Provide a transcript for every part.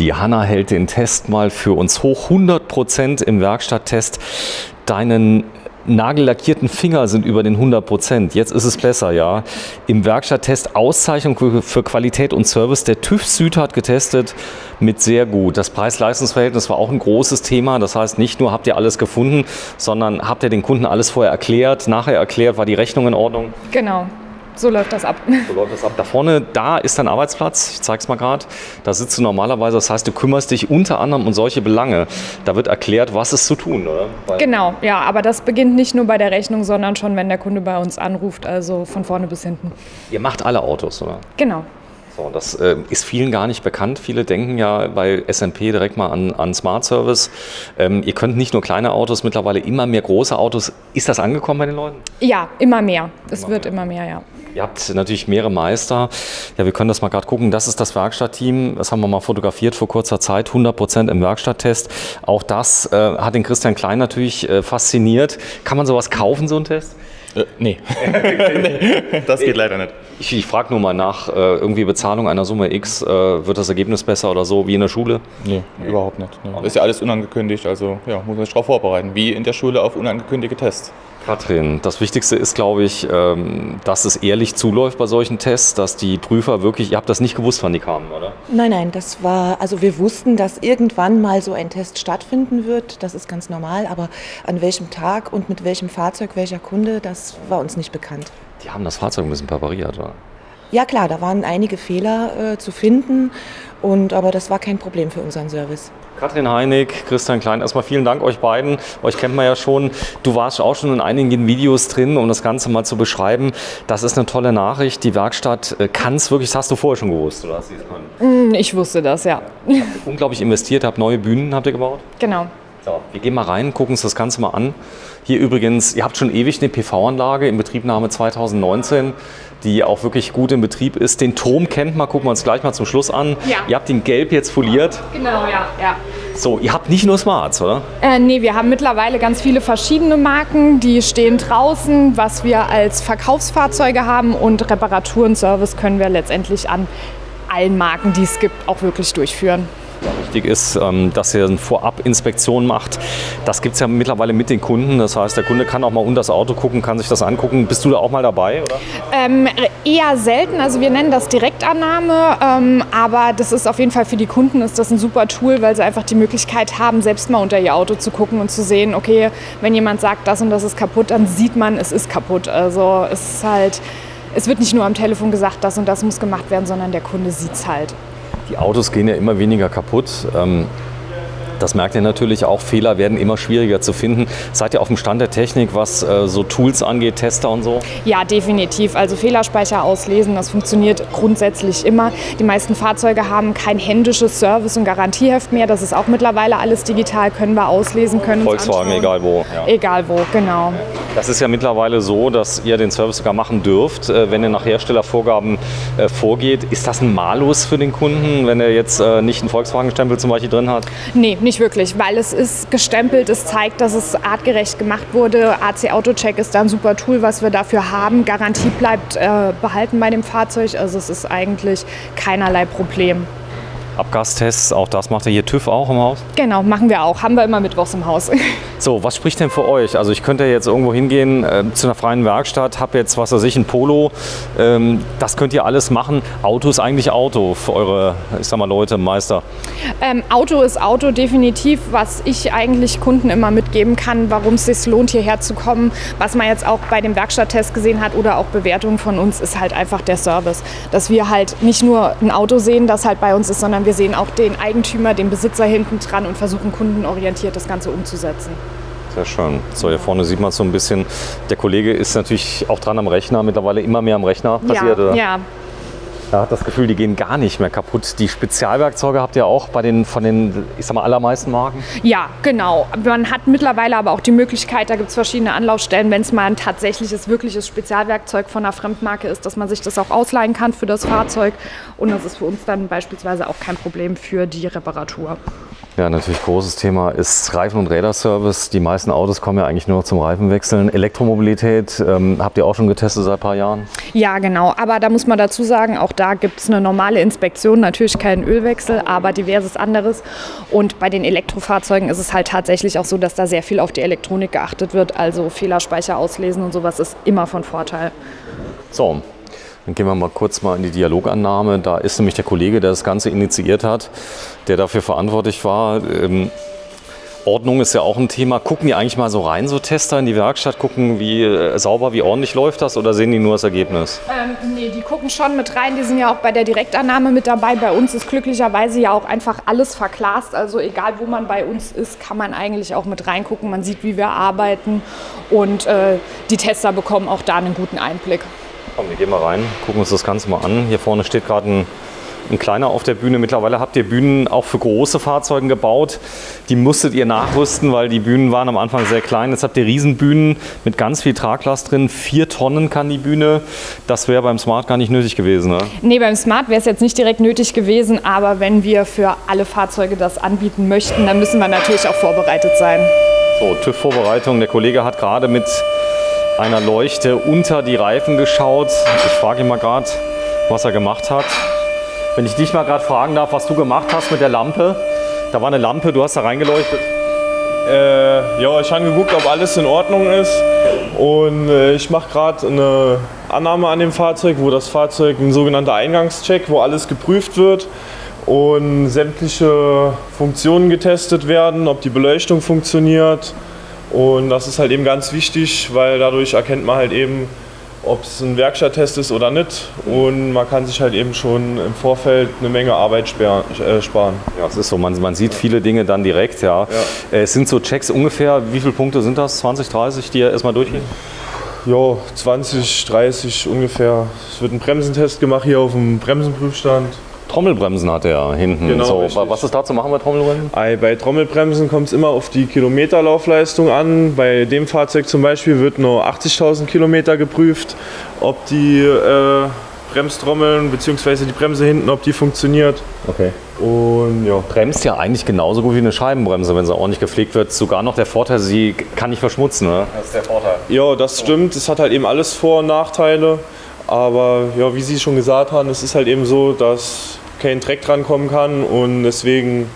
Die Hanna hält den Test mal für uns hoch. 100% im Werkstatttest. Deinen nagellackierten Finger sind über den 100%. Jetzt ist es besser, ja. Im Werkstatttest Auszeichnung für Qualität und Service. Der TÜV Süd hat getestet mit sehr gut. Das Preis-Leistungs-Verhältnis war auch ein großes Thema. Das heißt, nicht nur habt ihr alles gefunden, sondern habt ihr den Kunden alles vorher erklärt, nachher erklärt, war die Rechnung in Ordnung? Genau. So läuft das ab. So läuft das ab. Da vorne, da ist dein Arbeitsplatz. Ich zeige es mal gerade. Da sitzt du normalerweise. Das heißt, du kümmerst dich unter anderem um solche Belange. Da wird erklärt, was ist zu tun, oder? Genau, ja. Aber das beginnt nicht nur bei der Rechnung, sondern schon, wenn der Kunde bei uns anruft. Also von vorne bis hinten. Ihr macht alle Autos, oder? Genau. So, das ist vielen gar nicht bekannt. Viele denken ja bei S&P direkt mal an Smart Service. Ihr könnt nicht nur kleine Autos, mittlerweile immer mehr große Autos. Ist das angekommen bei den Leuten? Ja, immer mehr. Es wird immer mehr, ja. Ihr habt natürlich mehrere Meister. Ja, wir können das mal gerade gucken. Das ist das Werkstattteam. Das haben wir mal fotografiert vor kurzer Zeit. 100% im Werkstatttest. Auch das hat den Christian Klein natürlich fasziniert. Kann man sowas kaufen, so einen Test? Nee. Nee, das geht leider nicht. Ich frage nur mal nach, irgendwie Bezahlung einer Summe X, wird das Ergebnis besser oder so, wie in der Schule? Nee, überhaupt nicht. Nee. Das ist ja alles unangekündigt, also ja, muss man sich darauf vorbereiten, wie in der Schule auf unangekündigte Tests. Katrin, das Wichtigste ist, glaube ich, dass es ehrlich zuläuft bei solchen Tests, dass die Prüfer wirklich, ihr habt das nicht gewusst, wann die kamen, oder? Nein, das war, also wir wussten, dass irgendwann mal so ein Test stattfinden wird, das ist ganz normal, aber an welchem Tag und mit welchem Fahrzeug, welcher Kunde, das war uns nicht bekannt. Die haben das Fahrzeug ein bisschen präpariert, oder? Ja klar, da waren einige Fehler zu finden, aber das war kein Problem für unseren Service. Katrin Heinig, Christian Klein, erstmal vielen Dank euch beiden. Euch kennt man ja schon. Du warst auch schon in einigen Videos drin, um das Ganze mal zu beschreiben. Das ist eine tolle Nachricht. Die Werkstatt kann es wirklich, das hast du vorher schon gewusst, oder hast du es können? Ich wusste das, ja. Ihr habt unglaublich investiert, habt neue Bühnen habt ihr gebaut? Genau. So, wir gehen mal rein, gucken uns das Ganze mal an. Hier übrigens, ihr habt schon ewig eine PV-Anlage in Betriebnahme 2019, die auch wirklich gut in Betrieb ist. Den Turm kennt man, gucken wir uns gleich mal zum Schluss an. Ja. Ihr habt ihn gelb jetzt foliert. Genau, ja. So, ihr habt nicht nur Smarts, oder? Nee, wir haben mittlerweile ganz viele verschiedene Marken, die stehen draußen, was wir als Verkaufsfahrzeuge haben, und Reparaturen, Service können wir letztendlich an allen Marken, die es gibt, auch wirklich durchführen. Wichtig ist, dass ihr eine Vorab-Inspektion macht. Das gibt es ja mittlerweile mit den Kunden. Das heißt, der Kunde kann auch mal unter das Auto gucken, kann sich das angucken. Bist du da auch mal dabei, oder? Eher selten. Also wir nennen das Direktannahme. Aber das ist auf jeden Fall für die Kunden ist das ein super Tool, weil sie einfach die Möglichkeit haben, selbst mal unter ihr Auto zu gucken und zu sehen, okay, wenn jemand sagt, das und das ist kaputt, dann sieht man, es ist kaputt. Also es ist halt, es wird nicht nur am Telefon gesagt, das und das muss gemacht werden, sondern der Kunde sieht es halt. Die Autos gehen ja immer weniger kaputt. Das merkt ihr natürlich auch, Fehler werden immer schwieriger zu finden. Seid ihr auf dem Stand der Technik, was so Tools angeht, Tester und so? Ja, definitiv. Also Fehlerspeicher auslesen, das funktioniert grundsätzlich immer. Die meisten Fahrzeuge haben kein händisches Service- und Garantieheft mehr. Das ist auch mittlerweile alles digital, können wir auslesen, können Volkswagen, egal wo. Ja. Egal wo, genau. Das ist ja mittlerweile so, dass ihr den Service sogar machen dürft, wenn ihr nach Herstellervorgaben vorgeht. Ist das ein Malus für den Kunden, wenn er jetzt nicht einen Volkswagen-Stempel zum Beispiel drin hat? Nee, nicht wirklich, weil es ist gestempelt, es zeigt, dass es artgerecht gemacht wurde. AC Autocheck ist da ein super Tool, was wir dafür haben. Garantie bleibt behalten bei dem Fahrzeug, also es ist eigentlich keinerlei Problem. Abgastests, auch das macht ihr hier TÜV auch im Haus? Genau, machen wir auch. Haben wir immer mittwochs im Haus. So, was spricht denn für euch? Also ich könnte jetzt irgendwo hingehen zu einer freien Werkstatt, habe jetzt, was weiß ich, ein Polo. Das könnt ihr alles machen. Auto ist eigentlich Auto für eure, ich sag mal, Leute, Meister. Auto ist Auto, definitiv. Was ich eigentlich Kunden immer mitgeben kann, warum es sich lohnt, hierher zu kommen, was man jetzt auch bei dem Werkstatttest gesehen hat oder auch Bewertungen von uns, ist halt einfach der Service. Dass wir halt nicht nur ein Auto sehen, das halt bei uns ist, sondern wir sehen auch den Eigentümer, den Besitzer hinten dran und versuchen kundenorientiert das Ganze umzusetzen. Sehr schön. So, hier vorne sieht man es so ein bisschen. Der Kollege ist natürlich auch dran am Rechner, mittlerweile immer mehr am Rechner passiert. Ja. Er hat das Gefühl, die gehen gar nicht mehr kaputt. Die Spezialwerkzeuge habt ihr auch von den, ich sag mal, allermeisten Marken? Ja, genau. Man hat mittlerweile aber auch die Möglichkeit, da gibt es verschiedene Anlaufstellen, wenn es mal ein tatsächliches, wirkliches Spezialwerkzeug von einer Fremdmarke ist, dass man sich das auch ausleihen kann für das Fahrzeug. Und das ist für uns dann beispielsweise auch kein Problem für die Reparatur. Ja, natürlich großes Thema ist Reifen- und Räderservice. Die meisten Autos kommen ja eigentlich nur noch zum Reifenwechseln. Elektromobilität habt ihr auch schon getestet seit ein paar Jahren? Ja, genau. Aber da muss man dazu sagen, auch da gibt es eine normale Inspektion. Natürlich keinen Ölwechsel, aber diverses anderes. Und bei den Elektrofahrzeugen ist es halt tatsächlich auch so, dass da sehr viel auf die Elektronik geachtet wird. Also Fehlerspeicher auslesen und sowas ist immer von Vorteil. So. Dann gehen wir mal kurz in die Dialogannahme. Da ist nämlich der Kollege, der das Ganze initiiert hat, der dafür verantwortlich war. Ordnung ist ja auch ein Thema. Gucken die eigentlich mal so rein, so Tester in die Werkstatt, gucken, wie sauber, wie ordentlich läuft das, oder sehen die nur das Ergebnis? Nee, die gucken schon mit rein. Die sind ja auch bei der Direktannahme mit dabei. Bei uns ist glücklicherweise ja auch einfach alles verglast. Also egal, wo man bei uns ist, kann man eigentlich auch mit reingucken. Man sieht, wie wir arbeiten, und die Tester bekommen auch da einen guten Einblick. Komm, wir gehen mal rein, gucken uns das Ganze mal an. Hier vorne steht gerade ein kleiner auf der Bühne. Mittlerweile habt ihr Bühnen auch für große Fahrzeuge gebaut. Die musstet ihr nachrüsten, weil die Bühnen waren am Anfang sehr klein. Jetzt habt ihr Riesenbühnen mit ganz viel Traglast drin. 4 Tonnen kann die Bühne. Das wäre beim Smart gar nicht nötig gewesen, ne? Nee, beim Smart wäre es jetzt nicht direkt nötig gewesen. Aber wenn wir für alle Fahrzeuge das anbieten möchten, dann müssen wir natürlich auch vorbereitet sein. So, TÜV-Vorbereitung. Der Kollege hat gerade mit einer Leuchte unter die Reifen geschaut. Ich frage ihn mal gerade, was er gemacht hat. Wenn ich dich mal gerade fragen darf, was du gemacht hast mit der Lampe. Da war eine Lampe, du hast da reingeleuchtet. Ja, ich habe geguckt, ob alles in Ordnung ist. Und ich mache gerade eine Annahme an dem Fahrzeug, wo das Fahrzeug ein sogenannter Eingangscheck, wo alles geprüft wird und sämtliche Funktionen getestet werden, ob die Beleuchtung funktioniert. Und das ist halt eben ganz wichtig, weil dadurch erkennt man halt eben, ob es ein Werkstatttest ist oder nicht. Und man kann sich halt eben schon im Vorfeld eine Menge Arbeit sparen. Ja, es ist so, man sieht viele Dinge dann direkt. Ja. Es sind so Checks ungefähr, wie viele Punkte sind das? 20, 30, die ihr erstmal durchgehen? Ja, 20, 30 ungefähr. Es wird ein Bremsentest gemacht hier auf dem Bremsenprüfstand. Trommelbremsen hat er hinten. Genau, so, richtig. was ist da zu machen bei Trommelbremsen? Bei Trommelbremsen kommt es immer auf die Kilometerlaufleistung an. Bei dem Fahrzeug zum Beispiel wird nur 80.000 Kilometer geprüft, ob die Bremstrommeln bzw. die Bremse hinten, ob die funktioniert. Okay. Und ja. Bremst ja eigentlich genauso gut wie eine Scheibenbremse, wenn sie ordentlich gepflegt wird. Sogar noch der Vorteil, sie kann nicht verschmutzen, ne? Das ist der Vorteil. Ja, das stimmt. Es hat halt eben alles Vor- und Nachteile. Aber ja, wie Sie schon gesagt haben, es ist halt eben so, dass kein Dreck dran kommen kann, und deswegen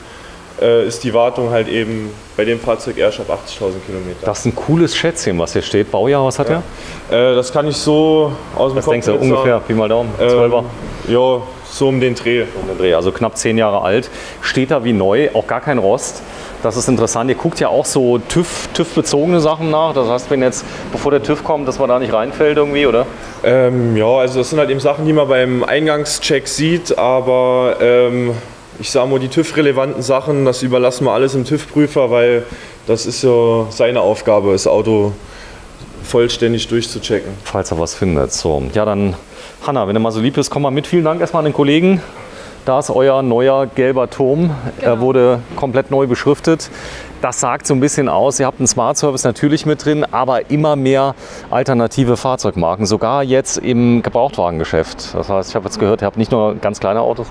ist die Wartung halt eben bei dem Fahrzeug erst ab 80.000 Kilometer. Das ist ein cooles Schätzchen, was hier steht. Baujahr, was hat er? Das kann ich so aus dem Was Kopf denkst du jetzt ungefähr? sagen. Pi mal Daumen? 12er? Ja, so um den Dreh. Also knapp 10 Jahre alt. Steht da wie neu, auch gar kein Rost. Das ist interessant. Ihr guckt ja auch so TÜV-bezogene Sachen nach. Das heißt, wenn jetzt, bevor der TÜV kommt, dass man da nicht reinfällt irgendwie, oder? Ja, also das sind halt eben Sachen, die man beim Eingangscheck sieht, aber ich sage mal, die TÜV-relevanten Sachen, das überlassen wir alles dem TÜV-Prüfer, weil das ist ja seine Aufgabe, das Auto vollständig durchzuchecken. Falls er was findet. So, ja, dann Hanna, wenn du mal so lieb bist, komm mal mit. Vielen Dank erstmal an den Kollegen. Da ist euer neuer gelber Turm. Genau. Er wurde komplett neu beschriftet. Das sagt so ein bisschen aus. Ihr habt einen Smart Service natürlich mit drin, aber immer mehr alternative Fahrzeugmarken. Sogar jetzt im Gebrauchtwagengeschäft. Das heißt, ich habe jetzt gehört, ihr habt nicht nur ganz kleine Autos.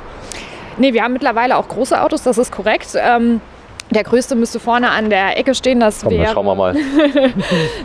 Nee, wir haben mittlerweile auch große Autos, das ist korrekt. Der größte müsste vorne an der Ecke stehen. Das Komm, dann schauen wir mal.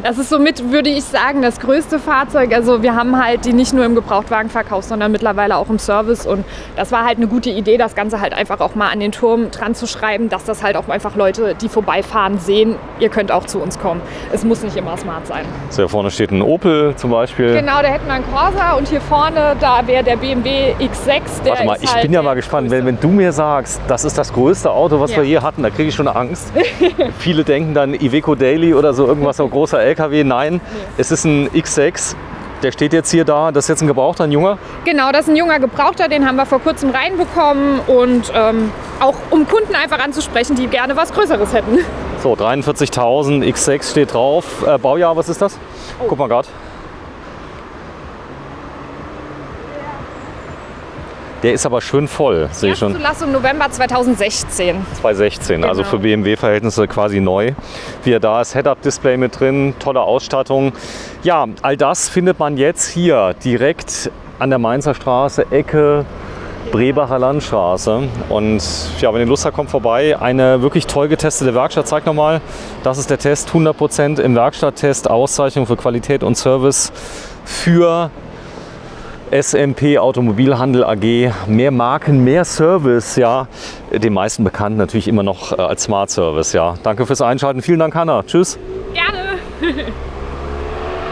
Das ist somit, würde ich sagen, das größte Fahrzeug. Also wir haben halt die nicht nur im Gebrauchtwagenverkauf, sondern mittlerweile auch im Service. Und das war halt eine gute Idee, das Ganze halt einfach auch mal an den Turm dran zu schreiben, dass das halt auch einfach Leute, die vorbeifahren, sehen, ihr könnt auch zu uns kommen. Es muss nicht immer smart sein. So, hier vorne steht ein Opel zum Beispiel. Genau, da hätten wir einen Corsa, und hier vorne, da wäre der BMW X6. Der Warte mal, ist ich halt bin ja der mal gespannt, größte. wenn du mir sagst, das ist das größte Auto, was Ja. wir je hatten, da kriege ich schon Angst. Viele denken dann Iveco Daily oder so irgendwas, so ein großer LKW. Nein, es ist ein X6. Der steht jetzt hier da. Das ist jetzt ein Gebrauchter, ein junger? Genau, das ist ein junger Gebrauchter, den haben wir vor kurzem reinbekommen, und auch um Kunden einfach anzusprechen, die gerne was Größeres hätten. So, 43.000, X6 steht drauf. Baujahr, was ist das? Guck mal gerade. Der ist aber schön voll, sehe ich schon. Zulassung November 2016. 2016, also Genau. für BMW-Verhältnisse quasi neu. Wie er da ist, Head-Up-Display mit drin, tolle Ausstattung. Ja, all das findet man jetzt hier direkt an der Mainzer Straße, Ecke Brebacher Landstraße. Und ja, wenn ihr Lust habt, kommt vorbei. Eine wirklich toll getestete Werkstatt. Zeig nochmal, das ist der Test, 100% im Werkstatttest, Auszeichnung für Qualität und Service für SMP Automobilhandel AG. Mehr Marken, mehr Service, ja. Den meisten bekannt natürlich immer noch als Smart Service, ja. Danke fürs Einschalten. Vielen Dank, Hanna. Tschüss. Gerne.